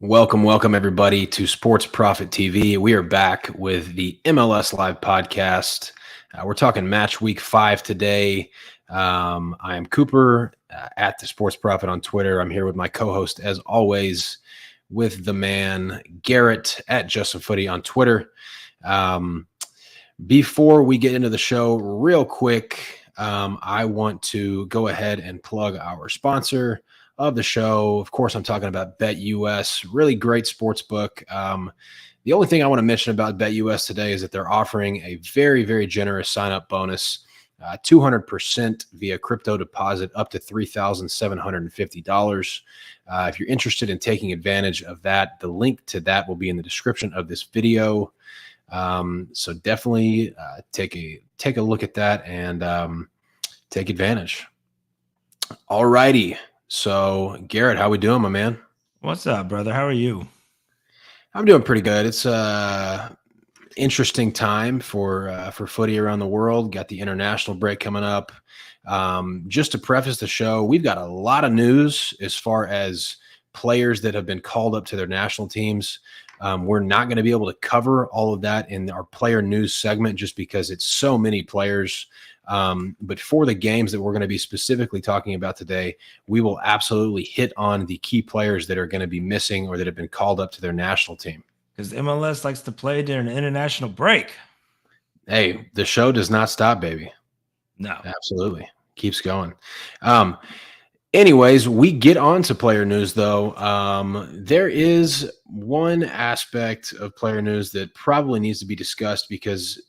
Welcome everybody to Sports Profit TV. We are back with the MLS Live podcast. We're talking match week 5 today. I am Cooper at the Sports Profit on Twitter. I'm here with my co-host, as always, with the man Garrett at Justin Footy on Twitter. Before we get into the show, real quick, I want to go ahead and plug our sponsor of the show. Of course, I'm talking about BetUS, really great sports book. The only thing I want to mention about BetUS today is that they're offering a very, very generous sign-up bonus, 200% via crypto deposit up to $3,750. If you're interested in taking advantage of that, the link to that will be in the description of this video. So definitely take a look at that and take advantage. All righty. So, Garrett, how we doing, my man? What's up, brother? How are you? I'm doing pretty good. It's interesting time for footy around the world. Got the international break coming up. Just to preface the show, we've got a lot of news as far as players that have been called up to their national teams. We're not going to be able to cover all of that in our player news segment just because it's so many players. But for the games that we're going to be specifically talking about today, we will absolutely hit on the key players that are going to be missing or that have been called up to their national team. Because MLS likes to play during an international break. Hey, the show does not stop, baby. No. Absolutely. Keeps going. Anyways, we get on to player news, though. There is one aspect of player news that probably needs to be discussed because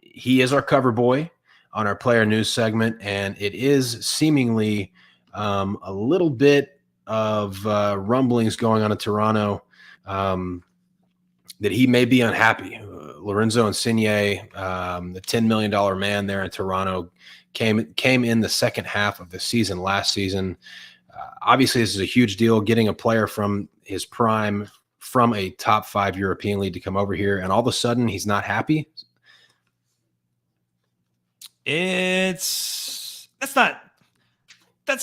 he is our cover boy on our player news segment, and it is seemingly a little bit of rumblings going on in Toronto that he may be unhappy. Lorenzo Insigne, the $10 million man there in Toronto, came in the second half of the season last season. Obviously, this is a huge deal, getting a player from his prime from a top 5 European league to come over here, and all of a sudden he's not happy. That's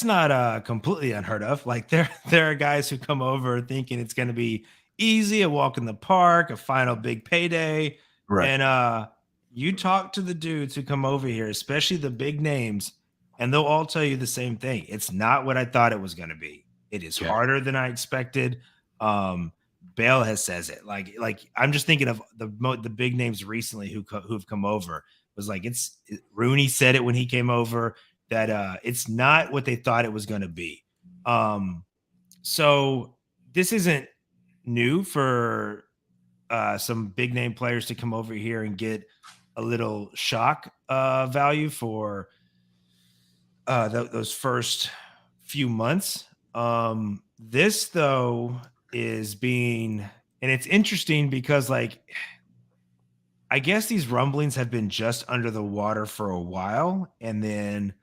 not completely unheard of. Like there are guys who come over thinking it's going to be easy, a walk in the park, a final big payday. Right. And you talk to the dudes who come over here, especially the big names, and they'll all tell you the same thing. It's not what I thought it was going to be. It is harder than I expected. Bale says it. Like I'm just thinking of the big names recently who've come over. Was like Rooney said it when he came over that it's not what they thought it was going to be. So this isn't new for some big name players to come over here and get a little shock value for those first few months. This though is being, and it's interesting because I guess these rumblings have been just under the water for a while, and then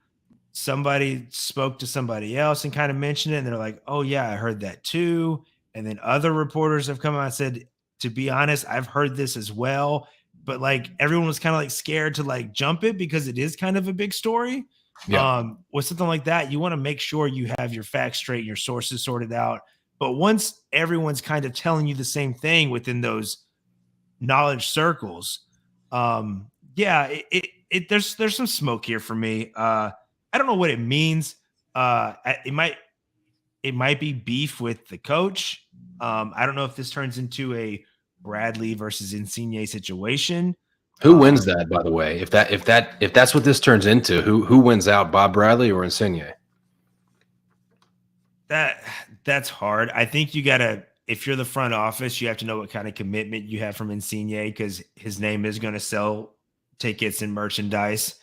somebody spoke to somebody else and kind of mentioned it, and they're like, oh yeah, I heard that too. And then other reporters have come out and said, to be honest, I've heard this as well. But everyone was kind of scared to jump it because it is kind of a big story. Yeah. With something like that, you want to make sure you have your facts straight and your sources sorted out. But once everyone's kind of telling you the same thing within those knowledge circles, there's some smoke here for me. I don't know what it means. It might be beef with the coach. I don't know if this turns into a Bradley versus Insigne situation. Who wins that, by the way? If that's what this turns into, who wins out, Bob Bradley or Insigne? That's hard. I think you gotta, if you're the front office, you have to know what kind of commitment you have from Insigne because his name is going to sell tickets and merchandise.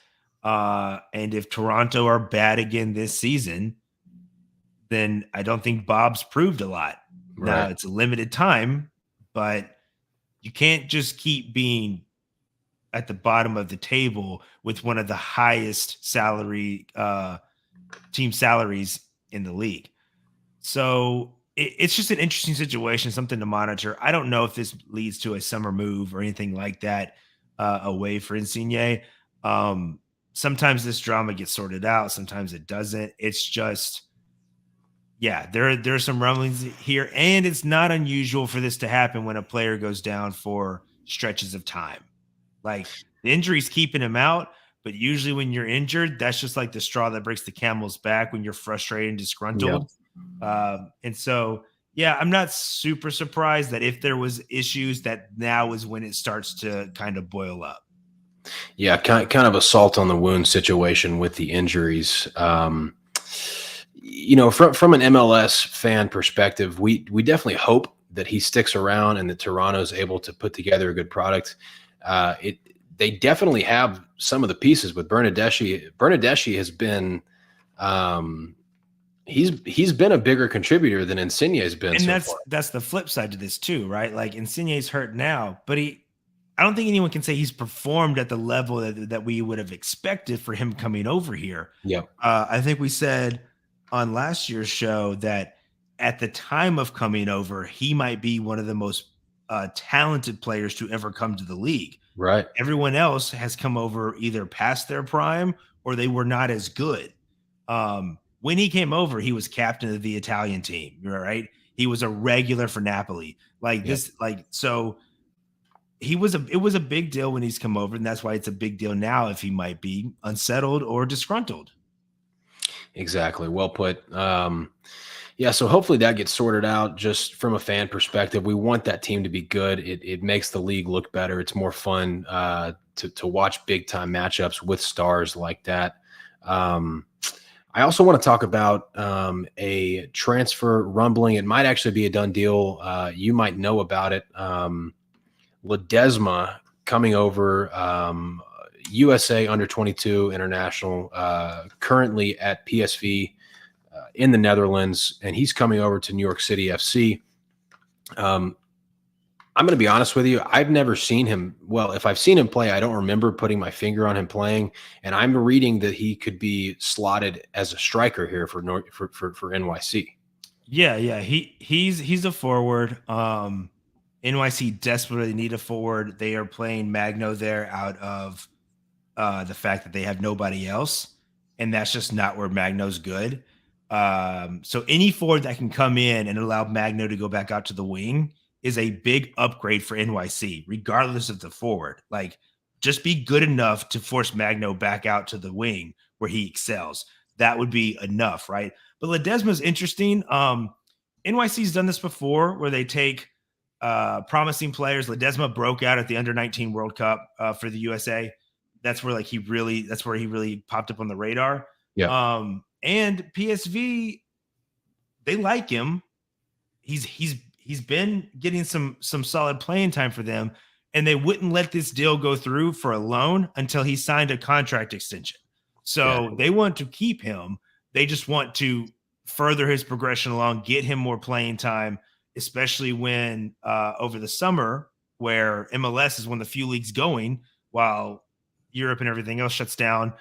And if Toronto are bad again this season, then I don't think Bob's proved a lot. Right. Now it's a limited time, but you can't just keep being at the bottom of the table with one of the highest team salaries in the league. So it's just an interesting situation, something to monitor. I don't know if this leads to a summer move or anything like that away for Insigne. Sometimes this drama gets sorted out. Sometimes it doesn't. It's just Yeah, there's some rumblings here, and it's not unusual for this to happen when a player goes down for stretches of time. Like the injury's keeping him out, but usually when you're injured, that's just like the straw that breaks the camel's back when you're frustrated and Yep. disgruntled. And so, yeah, I'm not super surprised that if there was issues, that now is when it starts to kind of boil up. Yeah, kind of a salt on the wound situation with the injuries. From an MLS fan perspective, we definitely hope that he sticks around and that Toronto's able to put together a good product. They definitely have some of the pieces with Bernardeschi. Bernardeschi has been he's been a bigger contributor than Insigne has been And so far. that's the flip side to this too, right? Like Insigne's hurt now, but I don't think anyone can say he's performed at the level that we would have expected for him coming over here. Yep. I think we said on last year's show that at the time of coming over, he might be one of the most talented players to ever come to the league. Right. Everyone else has come over either past their prime or they were not as good. When he came over, he was captain of the Italian team, right? He was a regular for Napoli. Like Yep. this, like so it was a big deal when he's come over, and that's why it's a big deal now if he might be unsettled or disgruntled. Exactly. Well put. Yeah, so hopefully that gets sorted out just from a fan perspective. We want that team to be good. It makes the league look better. It's more fun to watch big time matchups with stars like that. I also want to talk about a transfer rumbling. It might actually be a done deal. You might know about it. Ledesma coming over, USA under 22 international, currently at PSV in the Netherlands, and he's coming over to New York City FC. I'm going to be honest with you. I've never seen him. Well, if I've seen him play, I don't remember putting my finger on him playing. And I'm reading that he could be slotted as a striker here for NYC. Yeah. He's a forward. NYC desperately need a forward. They are playing Magno there out of the fact that they have nobody else, and that's just not where Magno's good. So any forward that can come in and allow Magno to go back out to the wing is a big upgrade for NYC, regardless of the forward. Like, just be good enough to force Magno back out to the wing where he excels. That would be enough, right? But Ledesma's interesting. NYC's done this before where they take promising players. Ledesma broke out at the under-19 World Cup for the USA. That's where he really popped up on the radar. Yeah. And PSV, they like him. He's been getting some solid playing time for them, and they wouldn't let this deal go through for a loan until he signed a contract extension. So they want to keep him. They just want to further his progression along, get him more playing time, especially when over the summer, where MLS is one of the few leagues going while Europe and everything else shuts down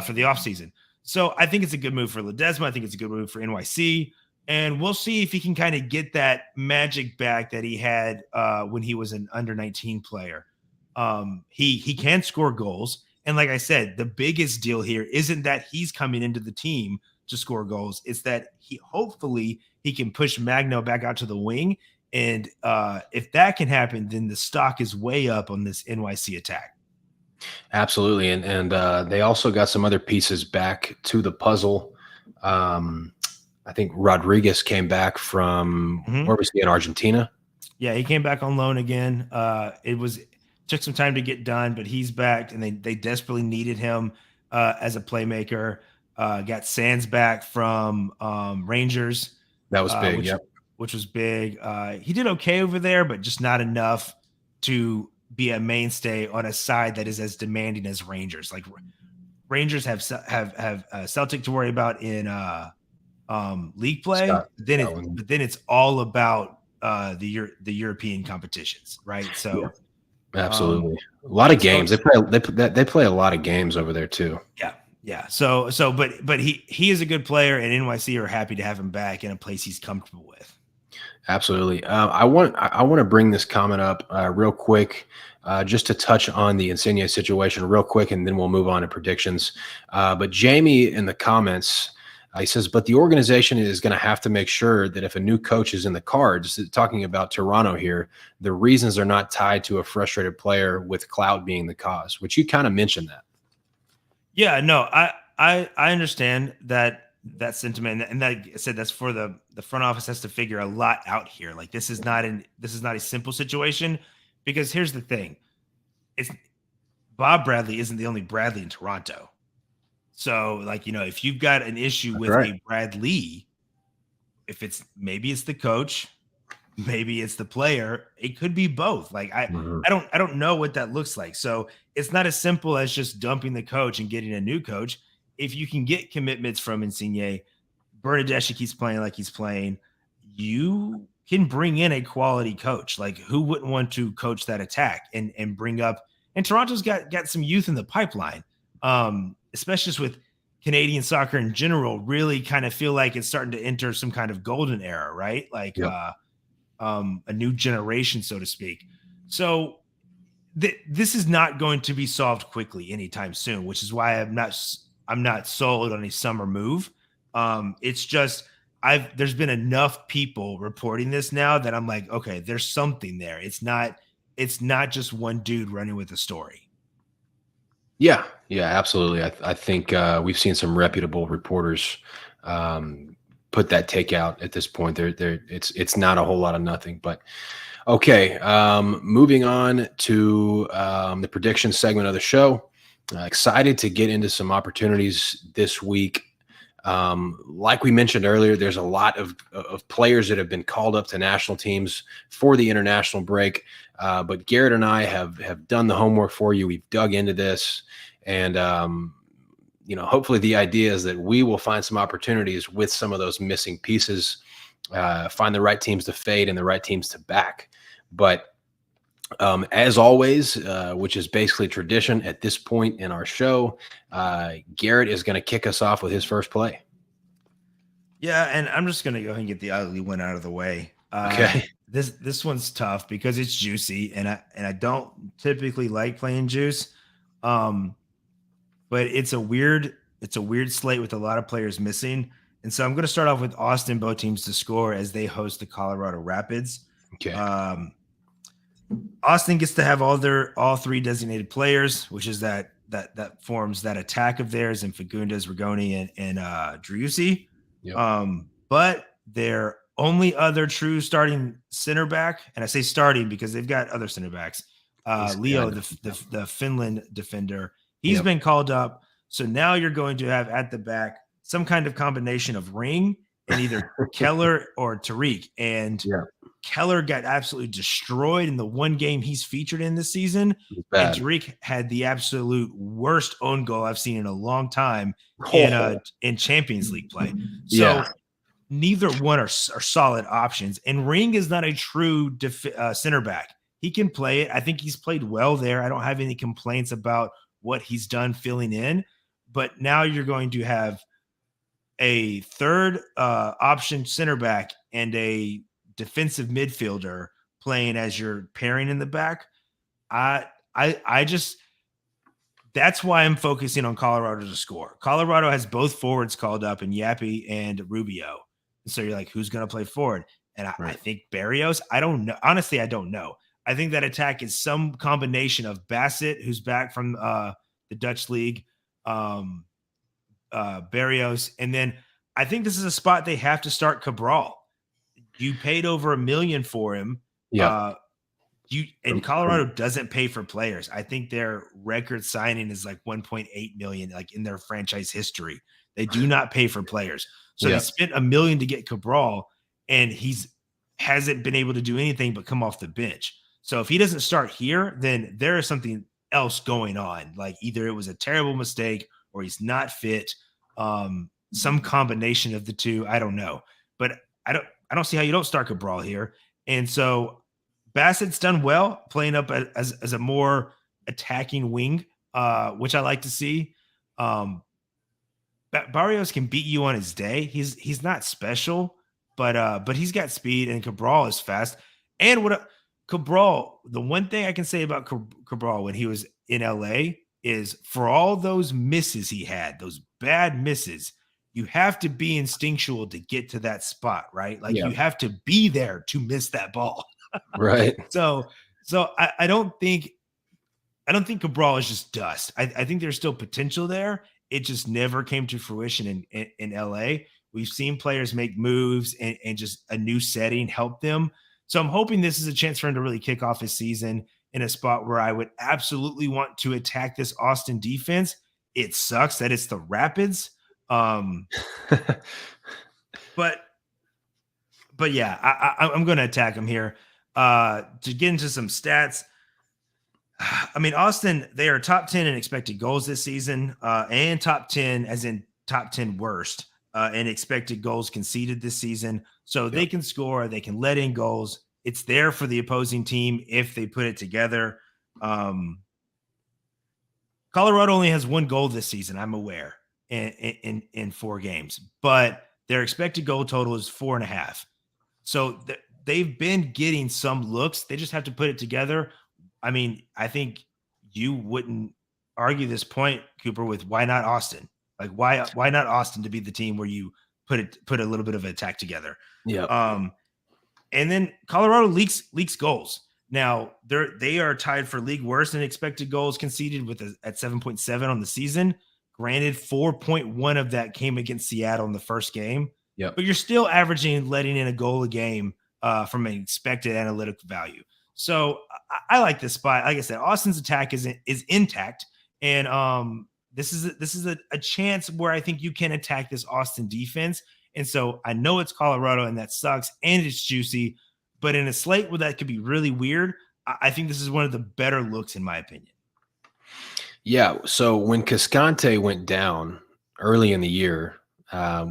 for the offseason. So I think it's a good move for Ledesma. I think it's a good move for NYC. And we'll see if he can kind of get that magic back that he had when he was an under-19 player. He can score goals. And like I said, the biggest deal here isn't that he's coming into the team to score goals. It's that hopefully he can push Magno back out to the wing. And if that can happen, then the stock is way up on this NYC attack. Absolutely. And they also got some other pieces back to the puzzle. I think Rodriguez came back from where was he, in Argentina? Yeah, he came back on loan again. Took some time to get done, but he's back, and they desperately needed him as a playmaker. Got Sands back from Rangers. That was big, which was big. He did okay over there, but just not enough to be a mainstay on a side that is as demanding as Rangers. Like, Rangers have Celtic to worry about in league play. But then it's all about the European competitions, right? So absolutely, a lot of games. They play a lot of games over there too. Yeah. So, but he is a good player, and NYC are happy to have him back in a place he's comfortable with. Absolutely. I want to bring this comment up real quick, just to touch on the Insigne situation real quick, and then we'll move on to predictions. But Jamie in the comments He says, but the organization is going to have to make sure that if a new coach is in the cards, talking about Toronto here, the reasons are not tied to a frustrated player with clout being the cause, which you kind of mentioned that. Yeah, no, I understand that sentiment, and like I said, that's for the front office has to figure a lot out here. Like this is not a simple situation, because here's the thing: it's Bob Bradley isn't the only Bradley in Toronto. So, like, if you've got an issue That's with right. a Bradley, if maybe it's the coach, maybe it's the player, it could be both. Like Mhm. I don't know what that looks like. So it's not as simple as just dumping the coach and getting a new coach. If you can get commitments from Insigne, Bernadeschi keeps playing like he's playing, you can bring in a quality coach. Like who wouldn't want to coach that attack and bring up, and Toronto's got some youth in the pipeline. Especially just with Canadian soccer in general, really kind of feel like it's starting to enter some kind of golden era, right? Like Yep. a new generation, so to speak. So this is not going to be solved quickly anytime soon, which is why I'm not sold on a summer move. It's just there's been enough people reporting this now that I'm like, okay, there's something there. It's not just one dude running with a story. Yeah, yeah, absolutely. I think we've seen some reputable reporters put that take out at this point. It's not a whole lot of nothing. But okay, moving on to the prediction segment of the show. Excited to get into some opportunities this week. Like we mentioned earlier, there's a lot of players that have been called up to national teams for the international break. But Garrett and I have done the homework for you. We've dug into this, and hopefully the idea is that we will find some opportunities with some of those missing pieces, find the right teams to fade and the right teams to back. But as always, which is basically tradition at this point in our show, Garrett is going to kick us off with his first play. Yeah, and I'm just gonna go ahead and get the ugly one out of the way. Okay. This one's tough because it's juicy, and I don't typically like playing juice, um, but it's a weird slate with a lot of players missing, and so I'm going to start off with Austin, both teams to score as they host the Colorado Rapids. Okay. Austin gets to have all three designated players, which is that forms that attack of theirs in Fagundes, Rigoni, and Driussi. Yep. But their only other true starting center back, and I say starting because they've got other center backs, Leo, the Finland defender, he's been called up. So now you're going to have at the back some kind of combination of Ring and either Keller or Tariq. And Keller got absolutely destroyed in the one game he's featured in this season. And Tariq had the absolute worst own goal I've seen in a long time in Champions League play. So neither one are solid options. And Ring is not a true center back. He can play it. I think he's played well there. I don't have any complaints about what he's done filling in. But now you're going to have a third option center back and a defensive midfielder playing as your pairing in the back. I just that's why I'm focusing on Colorado to score. Colorado has both forwards called up in Yappy and Rubio. And so you're like, who's going to play forward? And I think BetUS. I don't know. Honestly, I don't know. I think that attack is some combination of Bassett, who's back from the Dutch league, BetUS, and then I think this is a spot they have to start Cabral. You paid over $1 million for him. Yeah. Colorado doesn't pay for players. I think their record signing is like 1.8 million, like in their franchise history. They do not pay for players. So they spent $1 million to get Cabral, and hasn't been able to do anything but come off the bench. So if he doesn't start here, then there is something else going on. Like either it was a terrible mistake or he's not fit. Some combination of the two. I don't know. But I don't see how you don't start Cabral here. And so Bassett's done well playing up as a more attacking wing, which I like to see. Barrios can beat you on his day. He's not special, but he's got speed, and Cabral is fast. And Cabral, the one thing I can say about Cabral when he was in LA is for all those misses he had, those bad misses, you have to be instinctual to get to that spot, right? Like Yeah. you have to be there to miss that ball. Right. So I don't think Cabral is just dust. I think there's still potential there. It just never came to fruition in LA. We've seen players make moves and just a new setting help them. So I'm hoping this is a chance for him to really kick off his season in a spot where I would absolutely want to attack this Austin defense. It sucks that it's the Rapids. But yeah, I'm going to attack him here. To get into some stats, I mean, Austin, they are top 10 in expected goals this season, and top 10, as in top 10 worst in expected goals conceded this season. So they can score, they can let in goals. It's there for the opposing team if they put it together. Colorado only has 1 goal this season, I'm aware, in 4 games, but their expected goal total is 4.5. So they've been getting some looks. They just have to put it together. I mean, I think you wouldn't argue this point, Cooper, with why not Austin? Like why not Austin to be the team where you put a little bit of an attack together? Yeah. And then Colorado leaks goals. Now they are tied for league worst in expected goals conceded at 7.7 on the season. Granted, 4.1 of that came against Seattle in the first game. Yep. But you're still averaging letting in a goal a game from an expected analytic value. So I like this spot. Like I said, Austin's attack is intact, and this is a chance where I think you can attack this Austin defense. And so I know it's Colorado, and that sucks, and it's juicy. But in a slate where that could be really weird, I think this is one of the better looks, in my opinion. Yeah. So when Cascante went down early in the year,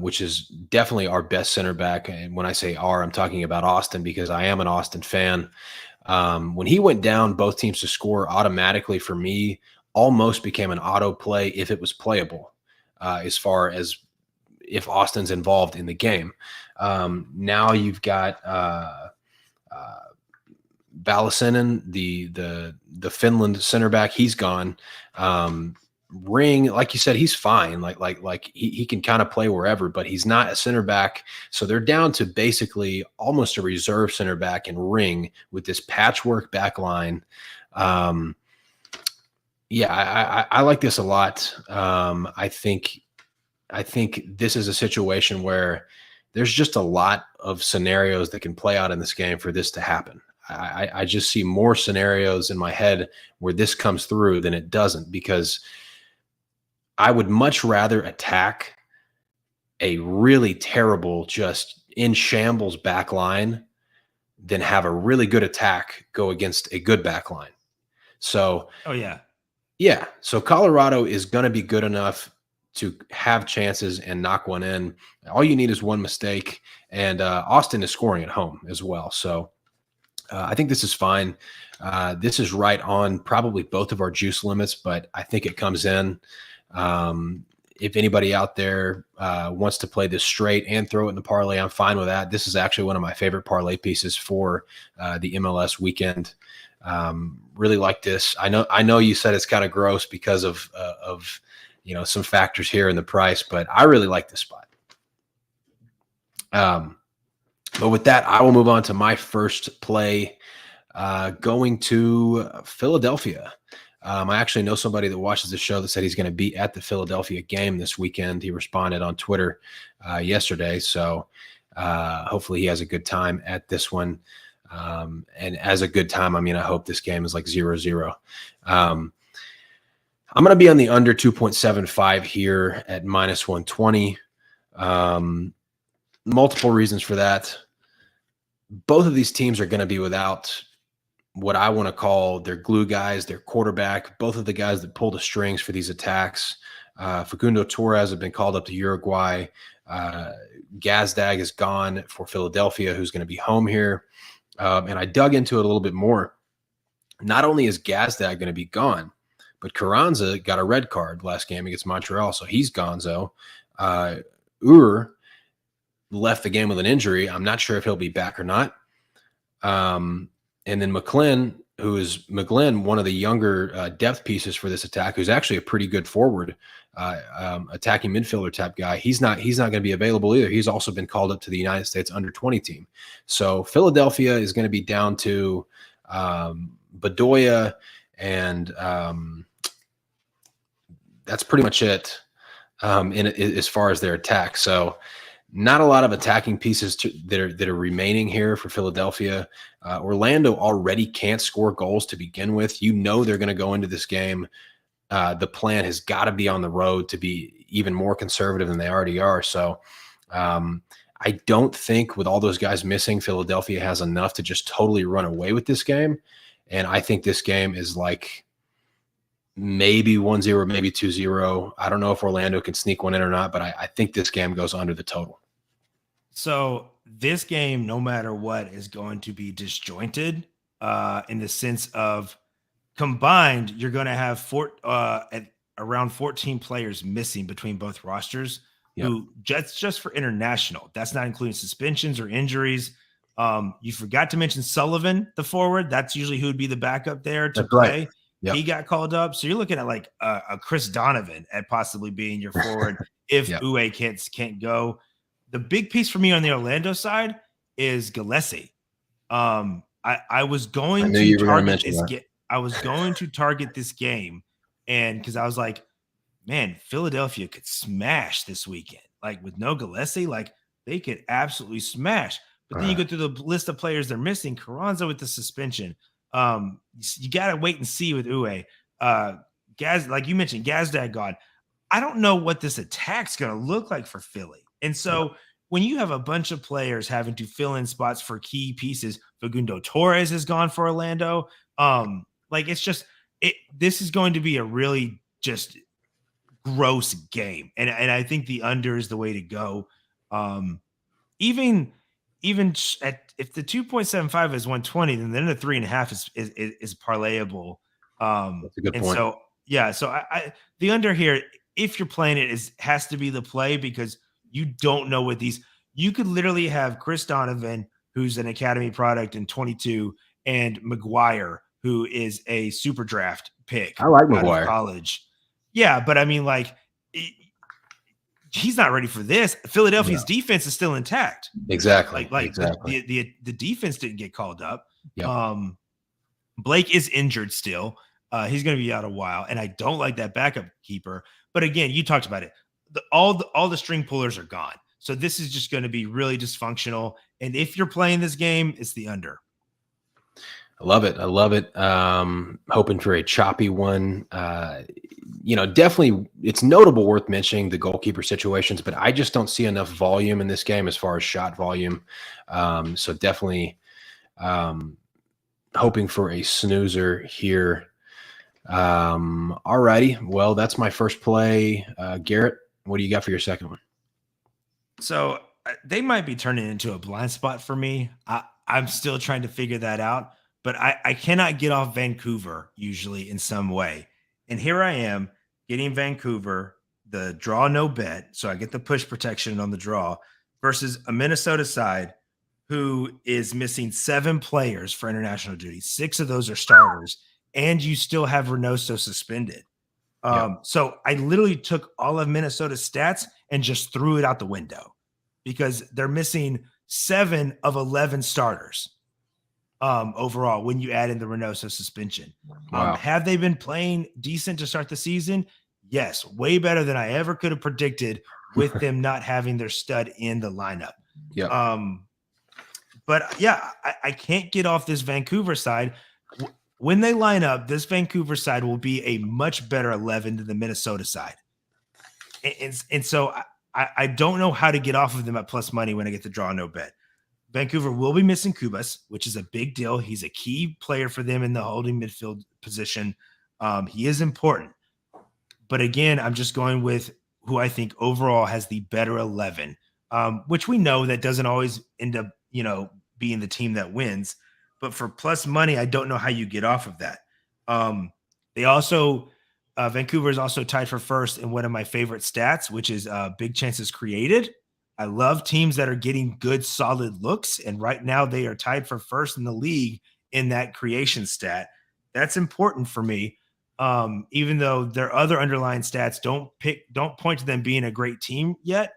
which is definitely our best center back. And when I say our, I'm talking about Austin because I am an Austin fan. When he went down, both teams to score automatically for me almost became an auto play if it was playable, as far as if Austin's involved in the game. Now you've got Balasinen, the Finland center back, he's gone. Ring, like you said, he's fine. Like he can kind of play wherever, but he's not a center back. So they're down to basically almost a reserve center back in Ring with this patchwork back line. Yeah, I like this a lot. I think this is a situation where there's just a lot of scenarios that can play out in this game for this to happen. I just see more scenarios in my head where this comes through than it doesn't, because I would much rather attack a really terrible, just in shambles back line than have a really good attack go against a good back line. So, yeah. So Colorado is going to be good enough to have chances and knock one in. All you need is one mistake, and Austin is scoring at home as well. So I think this is fine. This is right on probably both of our juice limits, but I think it comes in. If anybody out there wants to play this straight and throw it in the parlay, I'm fine with that. This is actually one of my favorite parlay pieces for the MLS weekend. Really like this. I know you said it's kind of gross because of some factors here in the price, but I really like this spot. But with that, I will move on to my first play, going to Philadelphia. I actually know somebody that watches the show that said he's going to be at the Philadelphia game this weekend. He responded on Twitter yesterday. So hopefully he has a good time at this one. And as a good time, I mean, I hope this game is like 0-0. I'm going to be on the under 2.75 here at -120. Multiple reasons for that. Both of these teams are going to be without what I want to call their glue guys, their quarterback, both of the guys that pull the strings for these attacks. Facundo Torres have been called up to Uruguay. Gazdag is gone for Philadelphia, who's going to be home here. And I dug into it a little bit more. Not only is Gazdag going to be gone, but Carranza got a red card last game against Montreal, so he's gonzo. Left the game with an injury. I'm not sure if he'll be back or not. And then McLean who is McGlynn, one of the younger depth pieces for this attack, who's actually a pretty good forward, attacking midfielder type guy. He's not going to be available either. He's also been called up to the United States under-20 team. So Philadelphia is going to be down to Bedoya, and that's pretty much it as far as their attack. So not a lot of attacking pieces that are remaining here for Philadelphia. Orlando already can't score goals to begin with. You know they're going to go into this game. The plan has got to be on the road to be even more conservative than they already are. So I don't think with all those guys missing, Philadelphia has enough to just totally run away with this game. And I think this game is like maybe 1-0, maybe 2-0. I don't know if Orlando can sneak one in or not, but I think this game goes under the total. So this game, no matter what, is going to be disjointed in the sense of combined, you're going to have around 14 players missing between both rosters. Yep. Who just for international. That's not including suspensions or injuries. You forgot to mention Sullivan, the forward. That's usually who would be the backup there to play. Right. Yep. He got called up. So you're looking at like a Chris Donovan at possibly being your forward if Yep. Uwe can't go. The big piece for me on the Orlando side is Gillespie. I was going to target this game. I was going to target this game, and because I was like, man, Philadelphia could smash this weekend. Like with no Gillespie, like they could absolutely smash. But then you go through the list of players they're missing. Carranza with the suspension. You got to wait and see with Uwe. Gaz, like you mentioned, Gazdag gone. I don't know what this attack's going to look like for Philly. And so when you have a bunch of players having to fill in spots for key pieces, Facundo Torres is gone for Orlando. Like it's just this is going to be a really just gross game. And I think the under is the way to go. Even if the 2.75 is 120, then the 3.5 is parlayable. That's a good point. So I the under here, if you're playing it, has to be the play because you don't know what you could literally have Chris Donovan, who's an academy product in 22, and McGuire, who is a super draft pick. I like out McGuire. of college. Yeah, but I mean, like, he's not ready for this. Philadelphia's defense is still intact. Exactly. Exactly. The defense didn't get called up. Yep. Blake is injured still. He's going to be out a while, and I don't like that backup keeper. But again, you talked about it. All the string pullers are gone. So this is just going to be really dysfunctional. And if you're playing this game, it's the under. I love it. Hoping for a choppy one. Definitely it's notable worth mentioning the goalkeeper situations, but I just don't see enough volume in this game as far as shot volume. So definitely hoping for a snoozer here. All righty. Well, that's my first play. Garrett, what do you got for your second one? So they might be turning into a blind spot for me. I'm still trying to figure that out, but I cannot get off Vancouver usually in some way. And here I am getting Vancouver, the draw no bet. So I get the push protection on the draw versus a Minnesota side who is missing 7 players for international duty. 6 of those are starters, and you still have Reynoso suspended. So I literally took all of Minnesota's stats and just threw it out the window because they're missing 7 of 11 starters overall when you add in the Reynoso suspension. Wow. Have they been playing decent to start the season? Yes, way better than I ever could have predicted with them not having their stud in the lineup. Yeah. But yeah, I can't get off this Vancouver side. When they line up, this Vancouver side will be a much better 11 than the Minnesota side. And so I don't know how to get off of them at plus money when I get the draw no bet. Vancouver will be missing Kubas, which is a big deal. He's a key player for them in the holding midfield position. He is important. But again, I'm just going with who I think overall has the better 11, which we know that doesn't always end up, being the team that wins. But for plus money, I don't know how you get off of that. They also, Vancouver is also tied for first in one of my favorite stats, which is big chances created. I love teams that are getting good, solid looks. And right now they are tied for first in the league in that creation stat. That's important for me. Even though their other underlying stats don't point to them being a great team yet.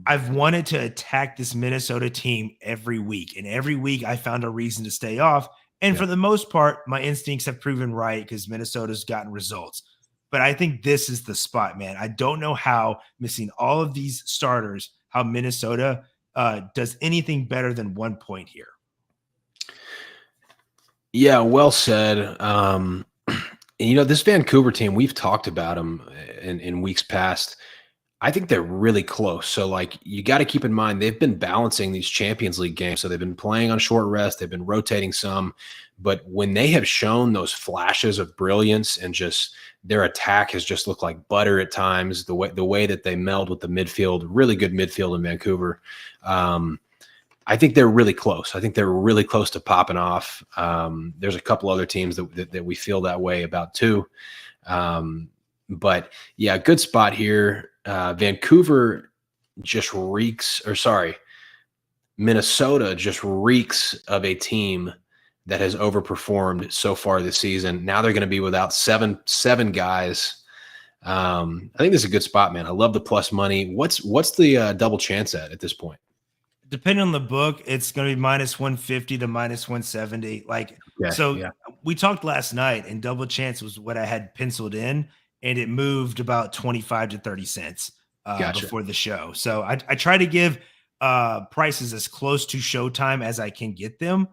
I've wanted to attack this Minnesota team every week, and every week I found a reason to stay off. And for the most part, my instincts have proven right because Minnesota's gotten results. But I think this is the spot, man. I don't know how missing all of these starters, how Minnesota does anything better than 1 point here. Yeah, well said. This Vancouver team, we've talked about them in weeks past. I think they're really close. So, like, you got to keep in mind, they've been balancing these Champions League games. So they've been playing on short rest. They've been rotating some. But when they have shown those flashes of brilliance and just their attack has just looked like butter at times, the way that they meld with the midfield, really good midfield in Vancouver. I think they're really close. I think they're really close to popping off. There's a couple other teams that we feel that way about too. But yeah, good spot here. Vancouver just Minnesota just reeks of a team that has overperformed so far this season. Now they're going to be without seven guys. I think this is a good spot, man. I love the plus money. What's the double chance at this point? Depending on the book, it's going to be minus 150 to minus 170. We talked last night, and double chance was what I had penciled in, and it moved about 25 to 30 cents before the show. So I try to give prices as close to showtime as I can get them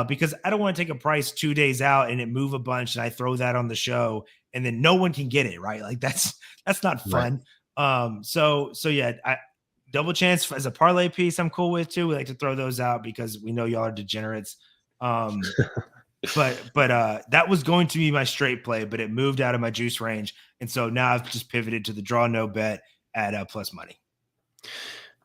because I don't want to take a price 2 days out and it move a bunch and I throw that on the show and then no one can get it, right? Like that's not fun. Right. Double chance as a parlay piece, I'm cool with too. We like to throw those out because we know y'all are degenerates. But that was going to be my straight play, but it moved out of my juice range. And so now I've just pivoted to the draw no bet at plus money.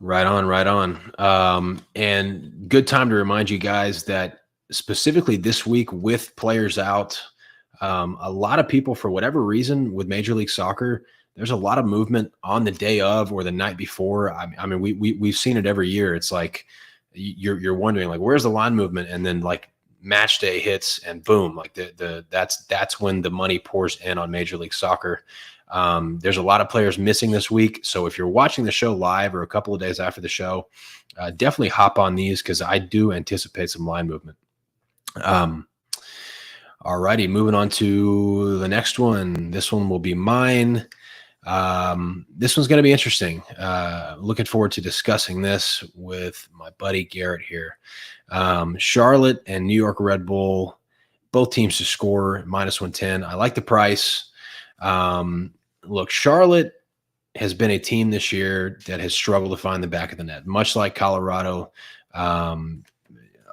Right on. And good time to remind you guys that specifically this week with players out, a lot of people, for whatever reason with Major League Soccer, there's a lot of movement on the day of or the night before. I mean, we've seen it every year. It's like you're wondering, like, where's the line movement? And then like match day hits and boom, like that's when the money pours in on Major League Soccer. There's a lot of players missing this week. So if you're watching the show live or a couple of days after the show, definitely hop on these because I do anticipate some line movement. All righty, moving on to the next one. This one will be mine. This one's going to be interesting. Looking forward to discussing this with my buddy Garrett here. Charlotte and New York Red Bull, both teams to score minus 110. I like the price. Look, Charlotte has been a team this year that has struggled to find the back of the net, much like Colorado. I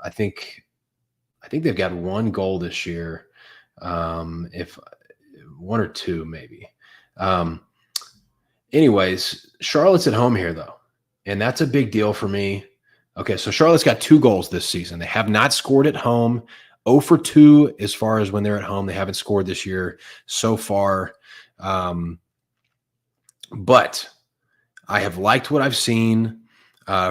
think they've got one goal this year, if one or two maybe. Anyways, Charlotte's at home here, though, and that's a big deal for me. Okay, so Charlotte's got 2 goals this season. They have not scored at home. 0 for 2 as far as when they're at home. They haven't scored this year so far. But I have liked what I've seen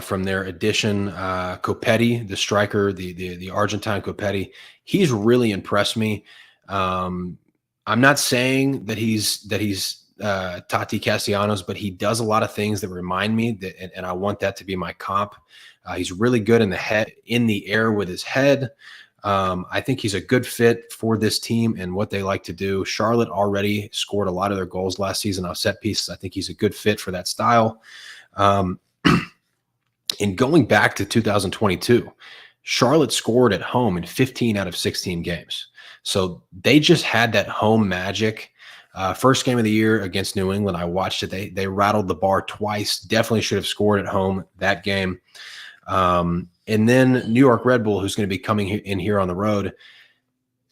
from their addition. Copetti, the striker, the Argentine Copetti, he's really impressed me. I'm not saying that he's Tati Castellanos, but he does a lot of things that remind me that, and I want that to be my comp. He's really good in the air with his head. I think he's a good fit for this team and what they like to do. Charlotte already scored a lot of their goals last season off set pieces. I think he's a good fit for that style. And going back to 2022, Charlotte scored at home in 15 out of 16 games. So they just had that home magic. First game of the year against New England, I watched it. They rattled the bar twice. Definitely should have scored at home that game. And then New York Red Bull, who's going to be coming in here on the road.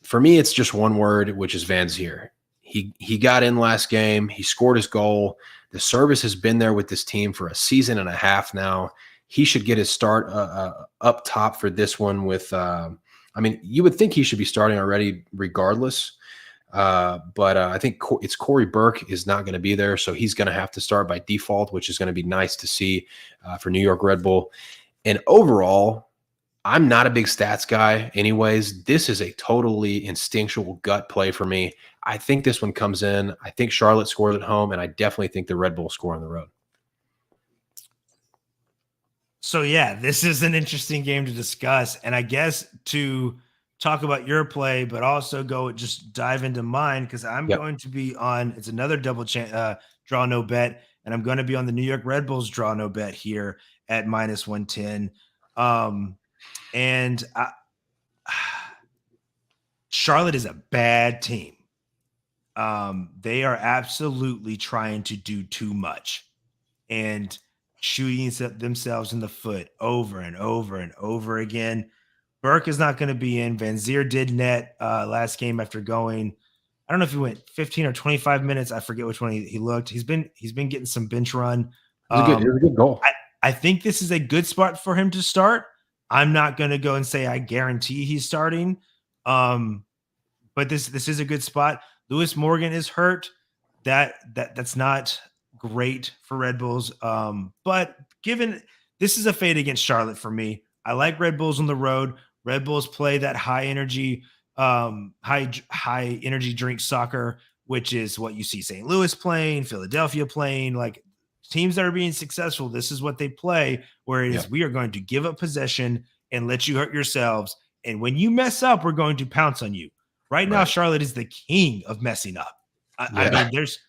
For me, it's just one word, which is Van Zier. He got in last game. He scored his goal. The service has been there with this team for a season and a half now. He should get his start up top for this one with you would think he should be starting already regardless. But I think it's Corey Burke is not going to be there, so he's going to have to start by default, which is going to be nice to see for New York Red Bull. And overall, I'm not a big stats guy anyways. This is a totally instinctual gut play for me. I think this one comes in. I think Charlotte scored at home, and I definitely think the Red Bulls score on the road. So yeah, this is an interesting game to discuss, and I guess to talk about your play, but also go just dive into mine because I'm Yep. going to be on. It's another draw no bet, and I'm going to be on the New York Red Bulls draw no bet here at -110. And Charlotte is a bad team. They are absolutely trying to do too much and shooting themselves in the foot over and over and over again. Burke is not going to be in. Van Zier did net last game after going. I don't know if he went 15 or 25 minutes. I forget which one he looked. He's been getting some bench run. It was a good goal. I think this is a good spot for him to start. I'm not going to go and say I guarantee he's starting. But this is a good spot. Lewis Morgan is hurt. That's not great for Red Bulls. But given this is a fade against Charlotte for me, I like Red Bulls on the road. Red Bulls play that high energy drink soccer, which is what you see St. Louis playing, Philadelphia playing, like teams that are being successful. This is what they play, where it is we are going to give up possession and let you hurt yourselves. And when you mess up, we're going to pounce on you. Right now, Charlotte is the king of messing up. I mean, there's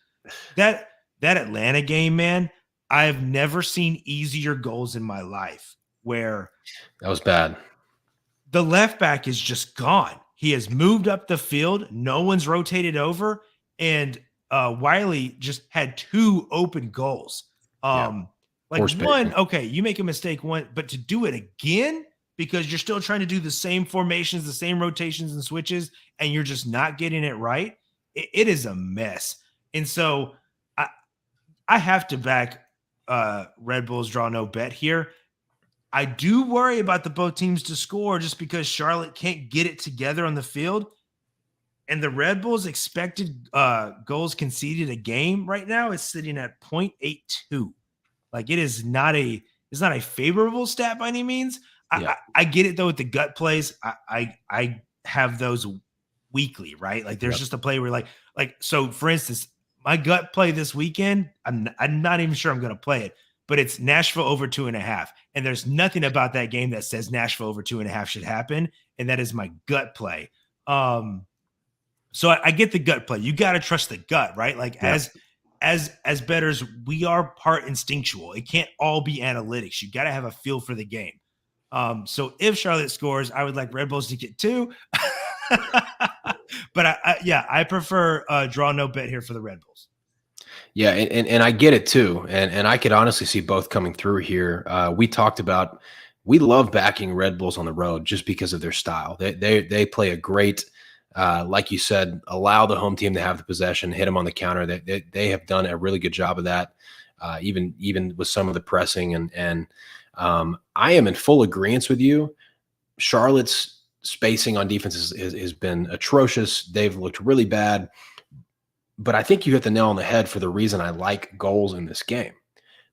that Atlanta game, man. I've never seen easier goals in my life where that was bad. The left back is just gone. He has moved up the field. No one's rotated over. And Wiley just had 2 open goals. Like one, okay, you make a mistake one, but to do it again because you're still trying to do the same formations, the same rotations and switches, and you're just not getting it right. It is a mess. And so I have to back Red Bulls draw no bet here. I do worry about the both teams to score just because Charlotte can't get it together on the field. And the Red Bulls expected goals conceded a game right now is sitting at 0.82. Like it's not a favorable stat by any means. I get it though with the gut plays. I have those weekly, right? Like there's just a play where like so for instance, my gut play this weekend, I'm not even sure I'm going to play it, but it's Nashville over 2.5. And there's nothing about that game that says Nashville over 2.5 should happen. And that is my gut play. So I get the gut play. You got to trust the gut, right? Like as bettors, we are part instinctual. It can't all be analytics. You got to have a feel for the game. So if Charlotte scores, I would like Red Bulls to get 2. But I prefer draw no bet here for the Red Bulls. Yeah, and I get it too, and I could honestly see both coming through here. We talked about we love backing Red Bulls on the road just because of their style. They play a great, like you said, allow the home team to have the possession, hit them on the counter. They have done a really good job of that, even with some of the pressing. And I am in full agreement with you. Charlotte's spacing on defense has been atrocious. They've looked really bad. But I think you hit the nail on the head for the reason I like goals in this game.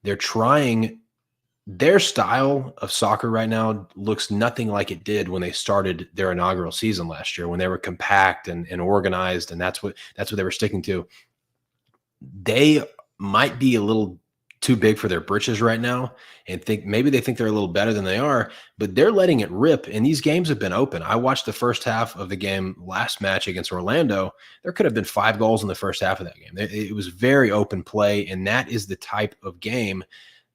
They're trying their style of soccer right now looks nothing like it did when they started their inaugural season last year, when they were compact and organized, and that's what they were sticking to. They might be a little too big for their britches right now and maybe they think they're a little better than they are, but they're letting it rip. And these games have been open. I watched the first half of the game last match against Orlando. There could have been 5 goals in the first half of that game. It was very open play. And that is the type of game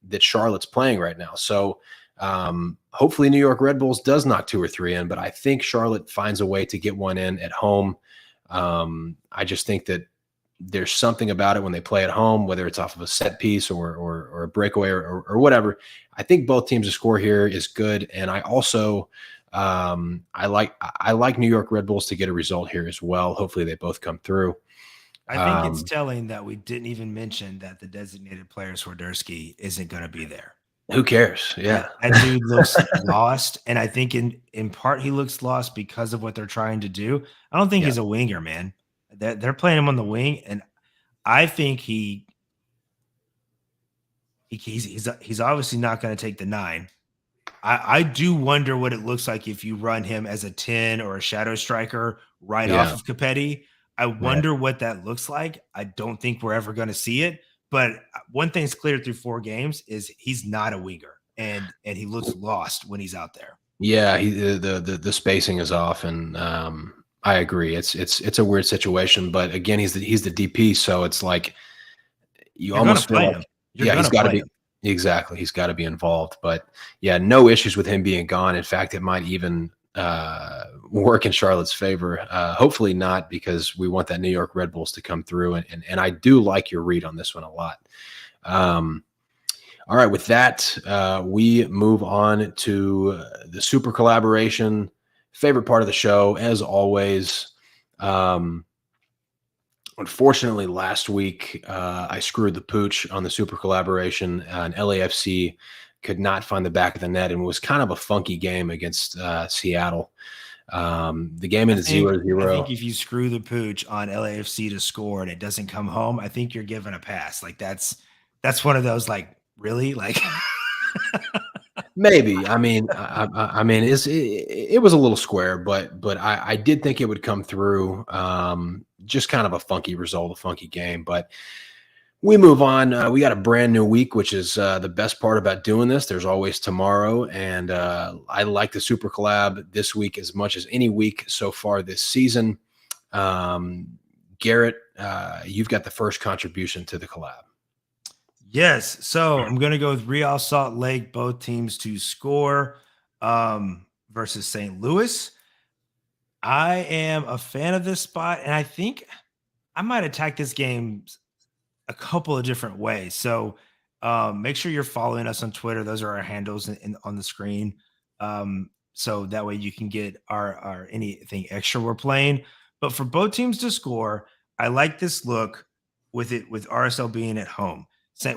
that Charlotte's playing right now. So hopefully New York Red Bulls does knock 2 or 3 in, but I think Charlotte finds a way to get one in at home. I just think that there's something about it when they play at home, whether it's off of a set piece or a breakaway or whatever. I think both teams to score here is good. And I also I like New York Red Bulls to get a result here as well. Hopefully they both come through. I think it's telling that we didn't even mention that the designated player Swiderski isn't going to be there. Who cares? Yeah. That dude looks lost. And I think in part he looks lost because of what they're trying to do. I don't think he's a winger, man. They're playing him on the wing, and I think he's obviously not going to take the 9. I do wonder what it looks like if you run him as a 10 or a shadow striker right off Yeah, of Capetti. I right. wonder what that looks like. I don't think we're ever going to see it. But one thing's clear through 4 games is he's not a winger, and he looks lost when he's out there. Yeah, the spacing is off, and I agree. It's a weird situation, but again, he's the DP, so it's like you You're going to almost feel play like, him. You're yeah, going he's to got to play be him. exactly. He's got to be involved, but yeah, no issues with him being gone. In fact, it might even work in Charlotte's favor. Hopefully not, because we want that New York Red Bulls to come through, and I do like your read on this one a lot. All right, with that, we move on to the super collaboration, favorite part of the show, as always. Unfortunately, last week I screwed the pooch on the super collaboration, and LAFC could not find the back of the net, and it was kind of a funky game against Seattle. The game I ended think I 0-0. think if you screw the pooch on LAFC to score and it doesn't come home, I think you're given a pass. Like that's one of those like really like Maybe. I mean, it was a little square, but I did think it would come through. Just kind of a funky result, a funky game. But we move on. We got a brand new week, which is the best part about doing this. There's always tomorrow, and I like the Super Collab this week as much as any week so far this season. Garrett, you've got the first contribution to the collab. Yes. So I'm gonna go with Real Salt Lake, both teams to score versus St. Louis. I am a fan of this spot, and I think I might attack this game a couple of different ways. So make sure you're following us on Twitter. Those are our handles on the screen. So that way you can get our anything extra we're playing. But for both teams to score, I like this look with RSL being at home.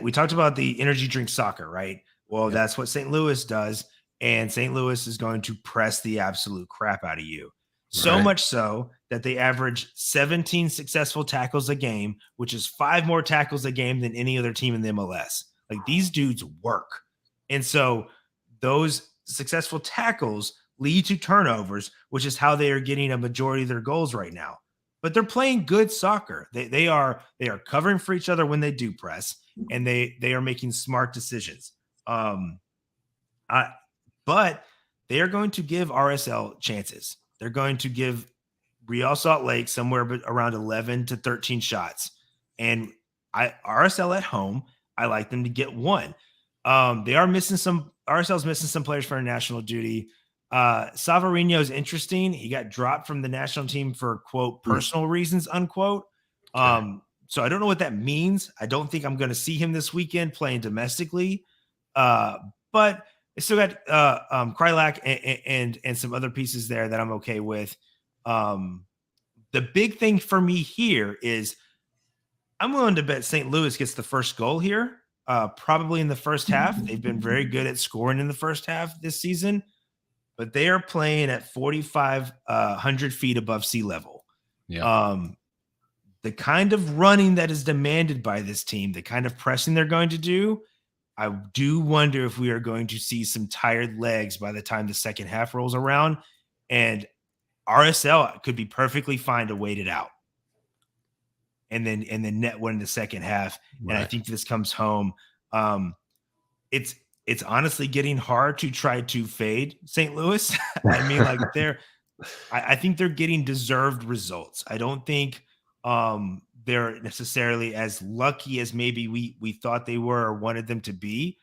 We talked about the energy drink soccer, right? Well, Yep. that's what St. Louis does. And St. Louis is going to press the absolute crap out of you. So Right. much so that they average 17 successful tackles a game, which is 5 more tackles a game than any other team in the MLS. Like these dudes work. And so those successful tackles lead to turnovers, which is how they are getting a majority of their goals right now. But they're playing good soccer. They are covering for each other when they do press, and they are making smart decisions. Um, I, but they are going to give RSL chances. They're going to give Real Salt Lake somewhere around 11 to 13 shots. And RSL at home, I like them to get one. They are missing some RSL's missing some players for national duty. Savarino is interesting. He got dropped from the national team for quote personal reasons, unquote. Okay. So I don't know what that means. I don't think I'm going to see him this weekend playing domestically. But I still got Krylak and some other pieces there that I'm okay with. The big thing for me here is I'm willing to bet St. Louis gets the first goal here, probably in the first half. They've been very good at scoring in the first half this season, but they are playing at 4,500 feet above sea level. Yeah. The kind of running that is demanded by this team, the kind of pressing they're going to do, I do wonder if we are going to see some tired legs by the time the second half rolls around. And RSL could be perfectly fine to wait it out and then net one in the second half. And I Right. think this comes home. It's honestly getting hard to try to fade St. Louis. I mean, like I think they're getting deserved results. I don't think they're necessarily as lucky as maybe we thought they were or wanted them to be,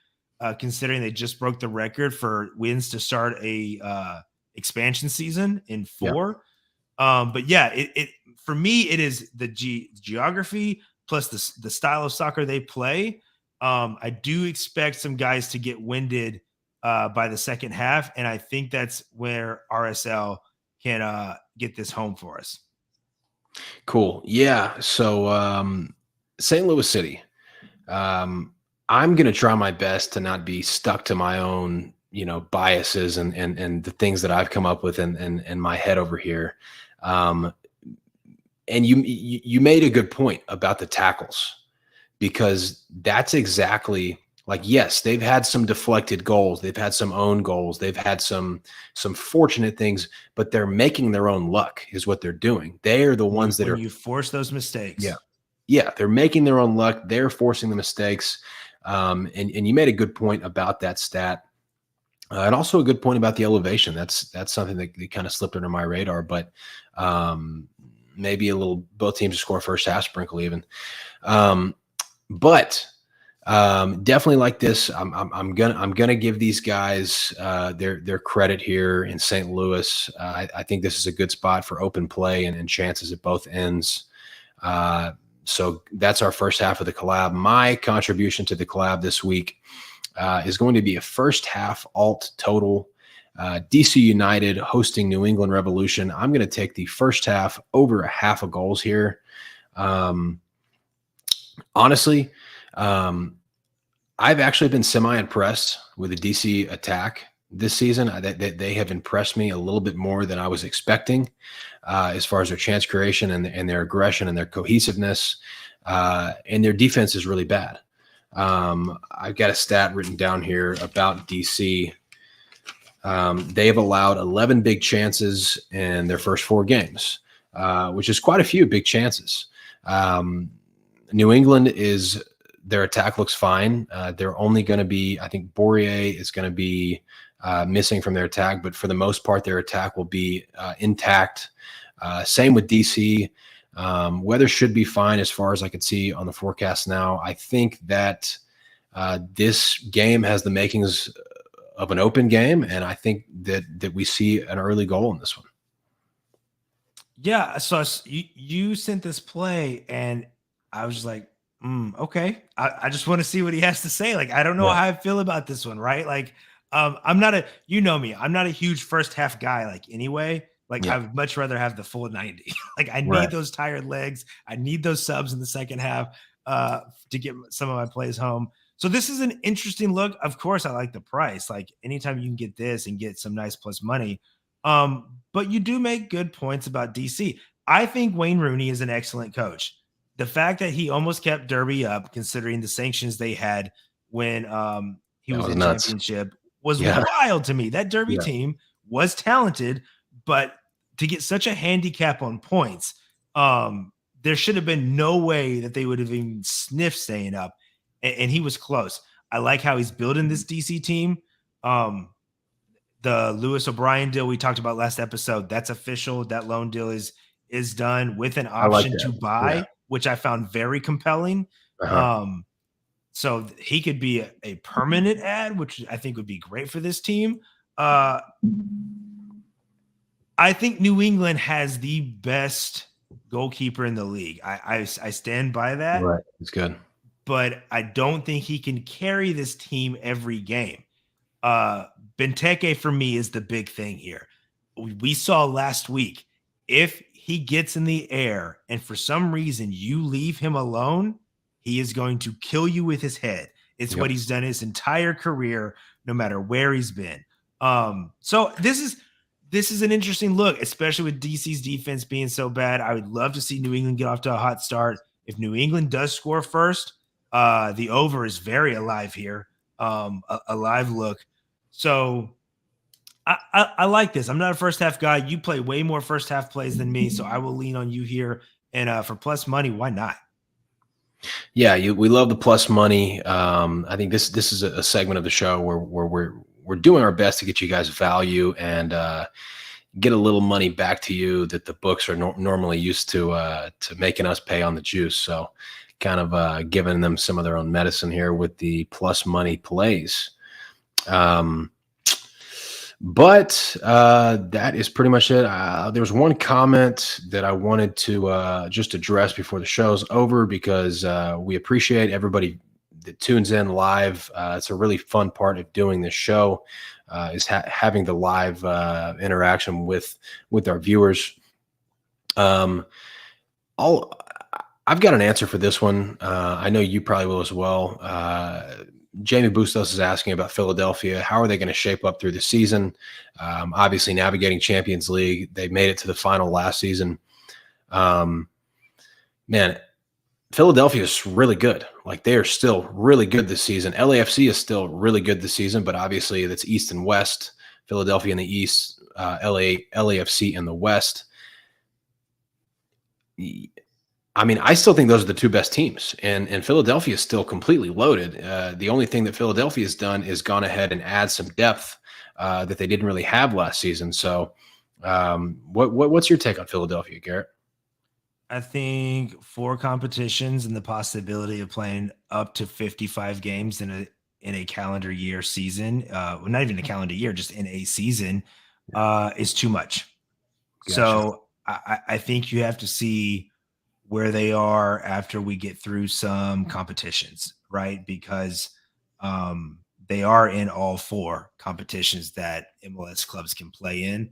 considering they just broke the record for wins to start a expansion season in Yeah. 4. But yeah, it for me it is the geography plus the style of soccer they play. I do expect some guys to get winded by the second half, and I think that's where RSL can get this home for us. Cool. Yeah. So St. Louis City. I'm going to try my best to not be stuck to my own, biases and the things that I've come up with in my head over here. And you made a good point about the tackles, because that's exactly Like, yes, they've had some deflected goals, they've had some own goals, they've had some fortunate things, but they're making their own luck is what they're doing. They are the ones that When are, you force those mistakes. yeah, they're making their own luck. They're forcing the mistakes. And you made a good point about that stat. And also a good point about the elevation. That's something that kind of slipped under my radar, but maybe a little, both teams to score first half sprinkle even. But definitely like this. I'm gonna give these guys their credit here in St. Louis. I think this is a good spot for open play and chances at both ends. So that's our first half of the collab. My contribution to the collab this week is going to be a first half alt total. DC United hosting New England Revolution. I'm going to take the first half over a half of goals here. Honestly, I've actually been semi-impressed with the DC attack this season. They have impressed me a little bit more than I was expecting as far as their chance creation and their aggression and their cohesiveness. And their defense is really bad. I've got a stat written down here about DC. They have allowed 11 big chances in their first 4 games, which is quite a few big chances. New England is, their attack looks fine. They're only going to be, I think Borrier is going to be missing from their attack, but for the most part, their attack will be intact. Same with DC. Weather should be fine as far as I could see on the forecast now. I think that this game has the makings of an open game, and I think that we see an early goal in this one. Yeah, so you sent this play, and I was just like, okay. I just want to see what he has to say. Like, I don't know how I feel about this one, right? Like, I'm not a, you know me, I'm not a huge first half guy, like anyway. Like, I would much rather have the full 90. Like, I need those tired legs. I need those subs in the second half to get some of my plays home. So this is an interesting look. Of course, I like the price. Like, anytime you can get this and get some nice plus money. But you do make good points about DC. I think Wayne Rooney is an excellent coach. The fact that he almost kept Derby up, considering the sanctions they had when he was in nuts. championship, was wild to me. That Derby team was talented, but to get such a handicap on points, there should have been no way that they would have even sniffed staying up. And he was close. I like how he's building this DC team. The Lewis O'Brien deal we talked about last episode, that's official. That loan deal is done with an option to buy, which I found very compelling. So he could be a permanent ad, which I think would be great for this team. I think New England has the best goalkeeper in the league. I stand by that. Right, it's good. But I don't think he can carry this team every game. Benteke for me is the big thing here. We saw last week, if he gets in the air and for some reason you leave him alone, he is going to kill you with his head. It's what he's done his entire career, no matter where he's been. So this is an interesting look, especially with DC's defense being so bad. I would love to see New England get off to a hot start. If New England does score first, the over is very alive here, a live look. So I like this. I'm not a first half guy. You play way more first half plays than me, so I will lean on you here. And for plus money, why not? Yeah, we love the plus money. I think this is a segment of the show where we're doing our best to get you guys value and get a little money back to you that the books are normally used to making us pay on the juice. So kind of giving them some of their own medicine here with the plus money plays. But that is pretty much it. There was one comment that I wanted to just address before the show's over, because we appreciate everybody that tunes in live. It's a really fun part of doing this show, is having the live interaction with our viewers. I've got an answer for this one. I know you probably will as well. Jamie Bustos is asking about Philadelphia. How are they going to shape up through the season? Obviously, navigating Champions League. They made it to the final last season. Man, Philadelphia is really good. Like, they are still really good this season. LAFC is still really good this season, but obviously that's East and West. Philadelphia in the East, LAFC in the West. I mean, I still think those are the two best teams, and Philadelphia is still completely loaded. The only thing that Philadelphia has done is gone ahead and add some depth that they didn't really have last season. So, what's your take on Philadelphia, Garrett? I think 4 competitions and the possibility of playing up to 55 games in a calendar year season, well, not even a calendar year, just in a season, is too much. Gotcha. So I think you have to see where they are after we get through some competitions, right? Because they are in all 4 competitions that MLS clubs can play in.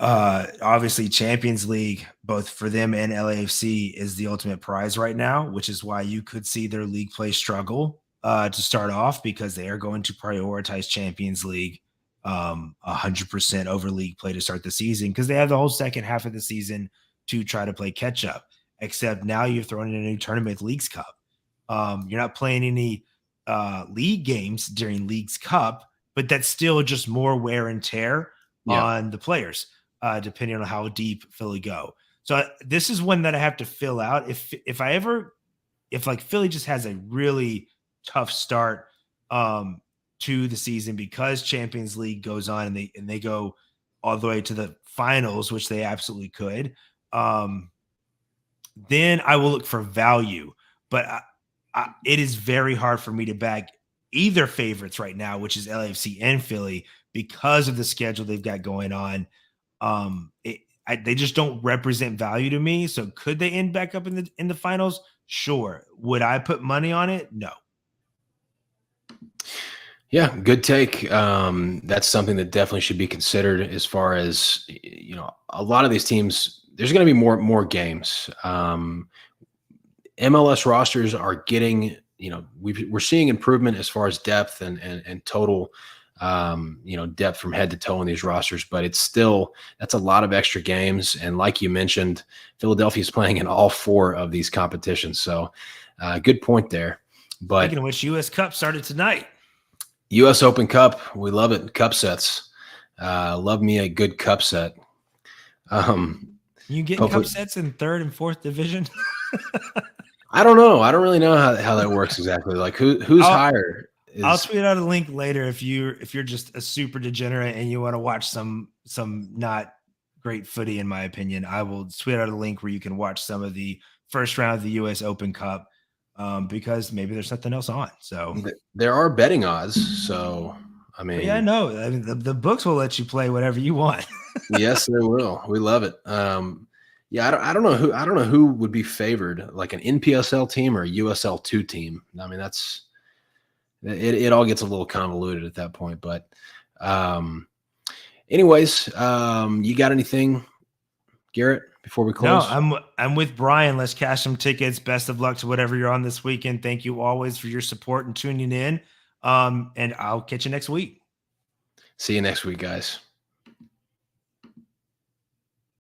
Obviously, Champions League, both for them and LAFC, is the ultimate prize right now, which is why you could see their league play struggle to start off, because they are going to prioritize Champions League 100% over league play to start the season, because they have the whole second half of the season to try to play catch up. Except now you're throwing in a new tournament, Leagues Cup. You're not playing any league games during Leagues Cup, but that's still just more wear and tear on the players, depending on how deep Philly go. So this is one that I have to fill out. If like Philly just has a really tough start to the season, because Champions League goes on and they go all the way to the finals, which they absolutely could. Then I will look for value. But it is very hard for me to back either favorites right now, which is LAFC and Philly, because of the schedule they've got going on. They just don't represent value to me. So could they end back up in the finals? Sure. Would I put money on it? No. Yeah, good take. That's something that definitely should be considered, as far as, a lot of these teams, there's going to be more games. MLS rosters are getting, we're seeing improvement as far as depth and total, depth from head to toe in these rosters, but that's a lot of extra games. And like you mentioned, Philadelphia is playing in all 4 of these competitions. So good point there. But speaking of which, US Cup started tonight. US Open Cup, we love it. Cup sets. Love me a good cup set. You get cup sets in 3rd and 4th division? I don't know. I don't really know how that works exactly. Like who's higher? I'll tweet out a link later if you're just a super degenerate and you want to watch some not great footy, in my opinion. I will tweet out a link where you can watch some of the first round of the US Open Cup, because maybe there's something else on. So there are betting odds. So I mean, yeah, no, I mean the books will let you play whatever you want. Yes, they will. We love it. Yeah, I don't know who would be favored, like an NPSL team or a USL2 team. I mean, it all gets a little convoluted at that point. But anyways, you got anything, Garrett, before we close? No, I'm with Brian. Let's cash some tickets. Best of luck to whatever you're on this weekend. Thank you always for your support and tuning in. And I'll catch you next week. See you next week, guys.